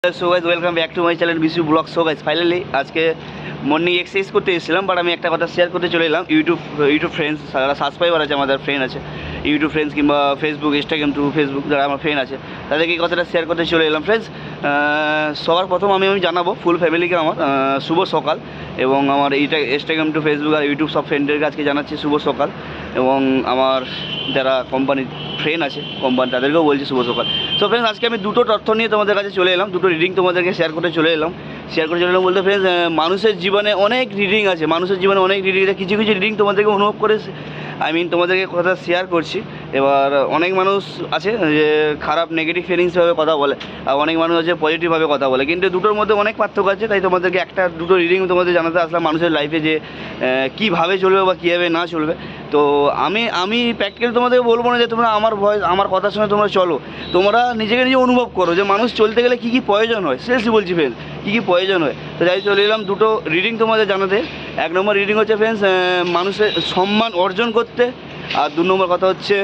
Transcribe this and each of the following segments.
So guys welcome back to my channel Bisu blog. So guys finally আজকে morning exercise করতে এসেছিলাম, but আমি একটা কথা শেয়ার করতে চলে এলাম। ইউটিউব ফ্রেন্ডস যারা সাবস্ক্রাইবার আছে, আমাদের ফ্রেন্ড আছে ইউটিউব ফ্রেন্ডস কিংবা ফেসবুক, ইনস্টাগ্রাম টু ফেসবুক যারা আমার ফ্রেন্ড আছে, তাদেরকে এই কথাটা শেয়ার করতে চলে এলাম। ফ্রেন্ডস, সবার প্রথম আমি জানাবো ফুল ফ্যামিলিকে আমার শুভ সকাল, এবং আমার ইনস্টাগ্রাম টু ফেসবুক আর ইউটিউব সব ফ্রেন্ডের আজকে জানাচ্ছি শুভ সকাল, এবং আমার যারা কোম্পানির ফ্রেন্ড আছে কোম্পানি তাদেরকেও বলছি শুভ সকাল। সো ফ্রেন্ডস, আজকে আমি দুটো তথ্য নিয়ে তোমাদের কাছে চলে এলাম, দুটো রিডিং তোমাদেরকে শেয়ার করতে চলে এলাম বলতে ফ্রেন্ডস, মানুষের জীবনে অনেক রিডিং আছে, কিছু কিছু রিডিং তোমাদেরকে অনুভব করে তোমাদেরকে কথা শেয়ার করছি। এবার অনেক মানুষ আছে যে খারাপ নেগেটিভ ফিলিংসভাবে কথা বলে, আর অনেক মানুষ আছে পজিটিভভাবে কথা বলে, কিন্তু দুটোর মধ্যে অনেক পার্থক্য আছে। তাই তোমাদেরকে দুটো রিডিং তোমাদের জানাতে আসলাম মানুষের লাইফে যে কীভাবে চলবে বা কীভাবে না চলবে। তো আমি প্র্যাকটিক্যালি তোমাদেরকে বলবো না যে তোমরা আমার ভয়েস আমার কথা শুনে তোমরা চলো, তোমরা নিজেকে নিজে অনুভব করো যে মানুষ চলতে গেলে কী কী প্রয়োজন হয়। সিরিয়াসলি বলছি ফ্রেন্ডস, কী কী প্রয়োজন হয়। তো যাই চলে এলাম দুটো রিডিং তোমাদের জানাতে। এক নম্বর রিডিং হচ্ছে ফ্রেন্ডস, মানুষের সম্মান অর্জন করতে, আর দু নম্বর কথা হচ্ছে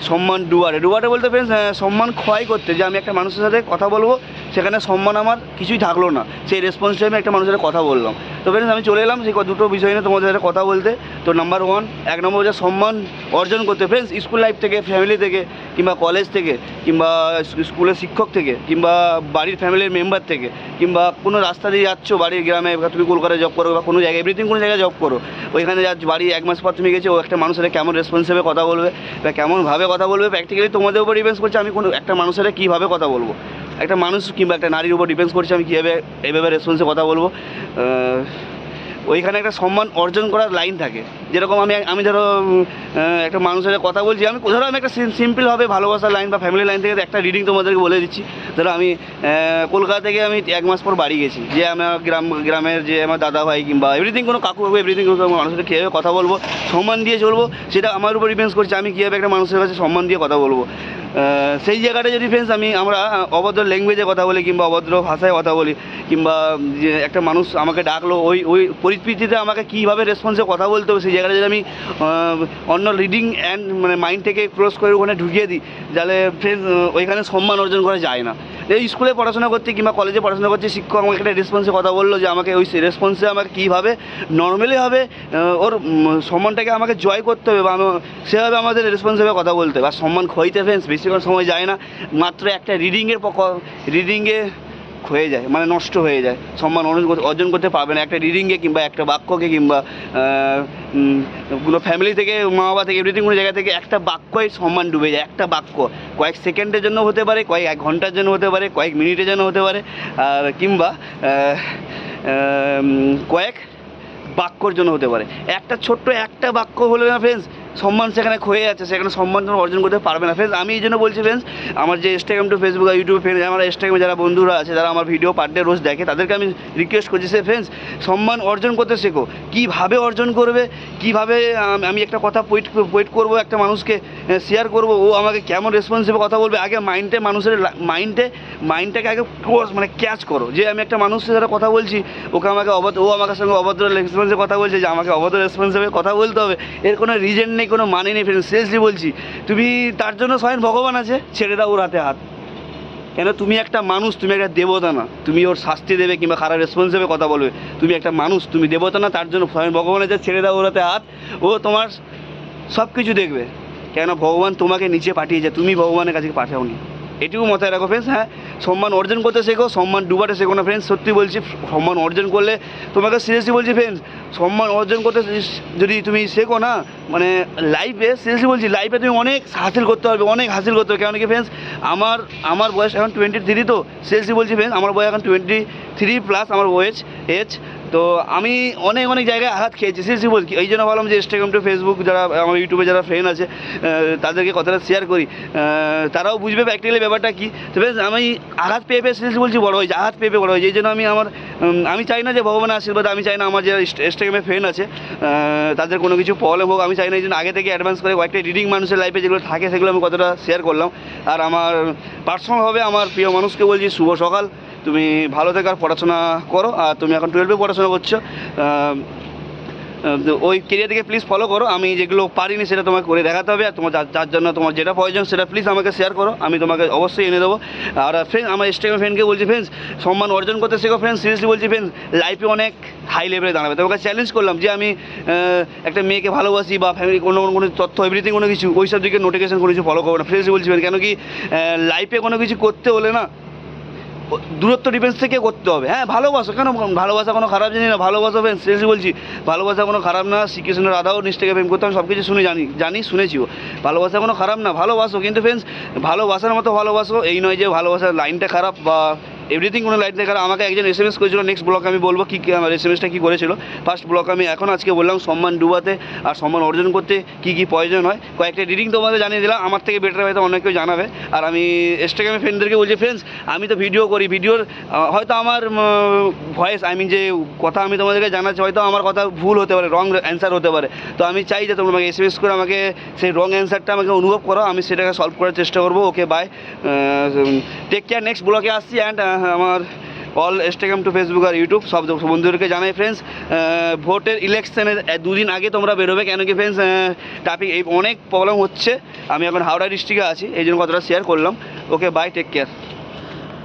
সম্মান ডুবারে বলতে ফ্রেন্ডস, সম্মান ক্ষয় করতে। যে আমি একটা মানুষের সাথে কথা বলবো, সেখানে সম্মান আমার কিছুই থাকলো না, সেই রেসপন্সে আমি একটা মানুষের সাথে কথা বললাম। তো ফ্রেন্ডস, আমি চলে এলাম সেই দুটো বিষয় নিয়ে তোমাদের সাথে কথা বলতে। তো নাম্বার ওয়ান, এক নম্বর হচ্ছে সম্মান অর্জন করতে। ফ্রেন্ডস, স্কুল লাইফ থেকে, ফ্যামিলি থেকে, কিংবা কলেজ থেকে, কিংবা স্কুলের শিক্ষক থেকে, কিংবা বাড়ির ফ্যামিলির মেম্বার থেকে, কিংবা কোনো রাস্তা দিয়ে যাচ্ছ বাড়ির গ্রামে, তুমি কলকাতায় জব করো বা কোনো জায়গায়, এভরিথিং কোনো জায়গায় জব করো, ওইখানে যাচ্ছ বাড়ি 1 মাস পর তুমি গেছো, ও একটা মানুষের সাথে কেমন রেসপন্সিভে কথা বলবে বা কেমনভাবে কথা বলবে, প্র্যাকটিক্যালি তোমাদের উপর ডিপেন্ডস করছে আমি কোনো একটা মানুষের সাথে কীভাবে কথা বলবো। একটা মানুষ কিংবা একটা নারীর উপর ডিপেন্ডস করছে আমি কীভাবে এইভাবে রেসপন্সে কথা বলবো। ওইখানে একটা সম্মান অর্জন করার লাইন থাকে। যেরকম আমি ধরো একটা মানুষের সাথে কথা বলছি, ধরো আমি একটা সিম্পলভাবে ভালোবাসার লাইন বা ফ্যামিলি লাইন থেকে একটা রিডিং তোমাদেরকে বলে দিচ্ছি। ধরো আমি কলকাতা থেকে আমি 1 মাস পর বাড়ি গেছি, যে আমার গ্রামের যে আমার দাদা ভাই কিংবা এভরিথিং কোনো কাকু এভরিথিং কোনো মানুষের সাথে কীভাবে কথা বলবো, সম্মান দিয়ে চলবো, সেটা আমার উপর ডিপেন্ডস করছে আমি কীভাবে একটা মানুষের কাছে সম্মান দিয়ে কথা বলবো। সেই জায়গাটা যদি ফ্রেন্ডস আমরা অভদ্র ল্যাঙ্গুয়েজে কথা বলি, কিংবা অভদ্র ভাষায় কথা বলি, কিংবা যে একটা মানুষ আমাকে ডাকলো ওই পরিস্থিতিতে আমাকে কীভাবে রেসপন্সে কথা বলতে হবে, সেই জায়গাটা যদি আমি অন্য রিডিং অ্যান্ড মাইন্ড থেকে ক্রস করে ওখানে ঢুকিয়ে দিই, তাহলে ফ্রেন্ডস ওইখানে সম্মান অর্জন করা যায় না। এই স্কুলে পড়াশোনা করতে কিংবা কলেজে পড়াশোনা করতে শিক্ষক আমাকে একটা রেসপন্সে কথা বললো, যে আমাকে ওই রেসপন্সে আমাকে কীভাবে নর্মালিভাবে ওর সম্মানটাকে আমাকে জয় করতে হবে, বা সেভাবে আমাদের রেসপন্সিভে কথা বলতে হবে। আর সম্মান ক্ষয়তে ফ্রেন্ডস বেশিক্ষণ সময় যায় না, মাত্র একটা রিডিংয়ে হয়ে যায়, মানে নষ্ট হয়ে যায়, সম্মান অর্জন করতে পারবে না একটা রিডিংয়ে, কিংবা একটা বাক্যকে, কিংবা কোনো ফ্যামিলি থেকে, মা বাবা থেকে, এভরিথিং কোনো জায়গা থেকে একটা বাক্যই সম্মান ডুবে যায়। একটা বাক্য কয়েক সেকেন্ডের জন্য হতে পারে, কয়েক 1 ঘন্টার জন্য হতে পারে, কয়েক মিনিটের জন্য হতে পারে, আর কিংবা কয়েক বাক্যর জন্য হতে পারে। একটা ছোট্ট একটা বাক্য হলে না ফ্রেন্ডস, সম্মান সেখানে ক্ষয়ে যাচ্ছে, সেখানে সম্মান অর্জন করতে পারবে না ফ্রেন্ডস। আমি এই জন্য বলছি ফ্রেন্ডস, আমার যে ইনস্টাগ্রাম টু ফেসবুক আর ইউটিউব ফ্রেন্ড, আমার ইনস্টাগ্রামে যারা বন্ধুরা আছে, যারা আমার ভিডিও পার ডে রোজ দেখে, তাদেরকে আমি রিকোয়েস্ট করছি সে ফ্রেন্ডস, সম্মান অর্জন করতে শেখো। কীভাবে অর্জন করবে, কীভাবে আমি একটা কথা পোয়েট করবো, একটা মানুষকে শেয়ার করবো, ও আমাকে কেমন রেসপন্সিভে কথা বলবে, আগে মানুষের মাইন্ডটাকে আগে ক্যাচ করো, যে আমি একটা মানুষের সাথে কথা বলছি, ও আমাকে সঙ্গে অভদ্র রেসপন্সে কথা বলছে, যে আমাকে অভদ্র রেসপন্সিভে কথা বলতে হবে, এর কোনো রিজন নেই, কোনো মানে নেই ফ্রেন্ডস। সিরিয়াসলি বলছি, তুমি তার জন্য স্বয়ং ভগবান আছে, ছেড়ে দাও ওর হাতে হাত। কেন, তুমি একটা মানুষ, তুমি একটা দেবতা না, তুমি ওর শাস্তি দেবে কিংবা খারাপ রেসপন্সিভে কথা বলবে। তুমি একটা মানুষ, তুমি দেবতা না, তার জন্য স্বয়ং ভগবান আছে, ছেড়ে দাও ওর হাতে হাত। ও তোমার সব কিছু দেখবে, কেন ভগবান তোমাকে নিচে পাঠিয়েছে, তুমি ভগবানের কাছে পাঠাওনি। এটুকু মাথায় রাখো ফ্রেন্ডস। হ্যাঁ, সম্মান অর্জন করতে শেখো, সম্মান ডুবাতে শেখো না ফ্রেন্ডস। সত্যি বলছি, সম্মান অর্জন করলে তোমাকে সিরিয়াসলি বলছি ফ্রেন্ডস, সম্মান অর্জন করতে যদি তুমি শেখো না, মানে লাইফে, সিরিয়াসলি বলছি, লাইফে তুমি অনেক হাসিল করতে পারবে, কেন কি ফ্রেন্ডস, আমার বয়স এখন 23, তো সিরিয়াসলি বলছি ফ্রেন্ডস, আমার বয়স এখন 23+ আমার এজ। তো আমি অনেক জায়গায় আঘাত খেয়েছি, সিরিয়াসলি বলছি। এই জন্য ভাবলাম যে ইনস্টাগ্রাম টু ফেসবুক, যারা আমার ইউটিউবে যারা ফ্রেন্ড আছে, তাদেরকে কথাটা শেয়ার করি, তারাও বুঝবে প্র্যাকটিক্যালি ব্যাপারটা কী। তো ফ্রেন্ডস, আমি আঘাত পেয়ে সিরিয়াসলি বলছি বড় হয়েছে, আঘাত পেয়ে বড় হয়েছে। এই জন্য আমি চাই না যে ভগবানের আশীর্বাদ, আমি চাই না আমার যারা ইনস্টাগ্রামে ফ্রেন্ড আছে তাদের কোনো কিছু প্রবলেম হোক, আমি চাই না। এই জন্য আগে থেকে অ্যাডভান্স করে কয়েকটা রিডিং মানুষের লাইফে যেগুলো থাকে, সেগুলো আমি কতটা শেয়ার করলাম। আর আমার পার্সোনালভাবে আমার প্রিয় মানুষকে বলছি শুভ সকাল, তুমি ভালো থেকে আর পড়াশোনা করো। আর তুমি এখন 12-এ পড়াশোনা করছো, তো ওই কেরিয়ারকে প্লিজ ফলো করো, আমি যেগুলো পারিনি সেটা তোমাকে করে দেখাতে হবে, আর তোমার যার জন্য তোমার যেটা প্রয়োজন সেটা প্লিজ আমাকে শেয়ার করো, আমি তোমাকে অবশ্যই এনে দেবো। আর ফ্রেন্ড, আমার ইনস্টাগ্রাম ফ্রেন্ডকে বলছি ফ্রেন্ডস, সম্মান অর্জন করতে শেখো ফ্রেন্ডস, সিরিয়াসলি বলছি ফ্রেন্ডস, লাইফে অনেক হাই লেভেলে দাঁড়াবে। তোমাকে চ্যালেঞ্জ করলাম যে আমি একটা মেয়েকে ভালোবাসি বা ফ্যামিলি কোনো তথ্য এভরিথিং কোনো কিছু ওই সব দিকে নোটিফিকেশন কোনো কিছু ফলো করবো না, ফ্রেন্ডসই বলছি কেন কি লাইফে কোনো কিছু করতে হলে না দূরত্ব ডিফেন্স থেকে করতে হবে। হ্যাঁ, ভালোবাসো, কেন ভালোবাসা কোনো খারাপ জানি না, ভালোবাসা ফ্রেন্ডস, সিরিয়াসলি বলছি ভালোবাসা কোনো খারাপ না। শ্রীকৃষ্ণ রাধাও নিজ থেকে প্রেম করতাম, সব কিছু শুনে জানি শুনেছিও, ভালোবাসা কোনো খারাপ না, ভালোবাসো। কিন্তু ফ্রেন্ডস, ভালোবাসার মতো ভালোবাসো, এই নয় যে ভালোবাসার লাইনটা খারাপ বা এভরিথিং কোনো লাইন থেকে। আমাকে একজন SMS করেছিল, নেক্সট ব্লগ আমি বলবো কী আমার SMS-টা কী করেছিল। ফার্স্ট ব্লগ আমি আজকে বললাম সম্মান ডুবাতে আর সম্মান অর্জন করতে কী কী প্রয়োজন হয়, কয়েকটা রিডিং তোমাদের জানিয়ে দিলাম, আমার থেকে বেটার হয়তো অনেক কেউ জানাবে। আর আমি ইনস্টাগ্রামে ফ্রেন্ডদেরকে বলছি ফ্রেন্ডস, আমি তো ভিডিও করি, ভিডিওর হয়তো আমার ভয়েস যে কথা আমি তোমাদেরকে জানাচ্ছি হয়তো আমার কথা ভুল হতে পারে, রং অ্যান্সার হতে পারে, তো আমি চাই যে তোমরা আমাকে SMS করে আমাকে সেই রং অ্যান্সারটা আমাকে অনুভব করো, আমি সেটাকে সলভ করার চেষ্টা করবো। ওকে, বাই, টেক কেয়ার, নেক্সট ব্লগে আসছি। অ্যান্ড আমার অল ইনস্টাগ্রাম টু ফেসবুক আর ইউটিউব সব বন্ধুদেরকে জানাই ফ্রেন্ডস, ভোটের ইলেকশনের 2 দিন আগে তোমরা বেরোবে, কেন কি ফ্রেন্ডস ট্রাফিক এই অনেক প্রবলেম হচ্ছে, আমি এখন হাওড়া ডিস্ট্রিক্টে আছি, এই জন্য কথাটা শেয়ার করলাম। ওকে, বাই, টেক কেয়ার।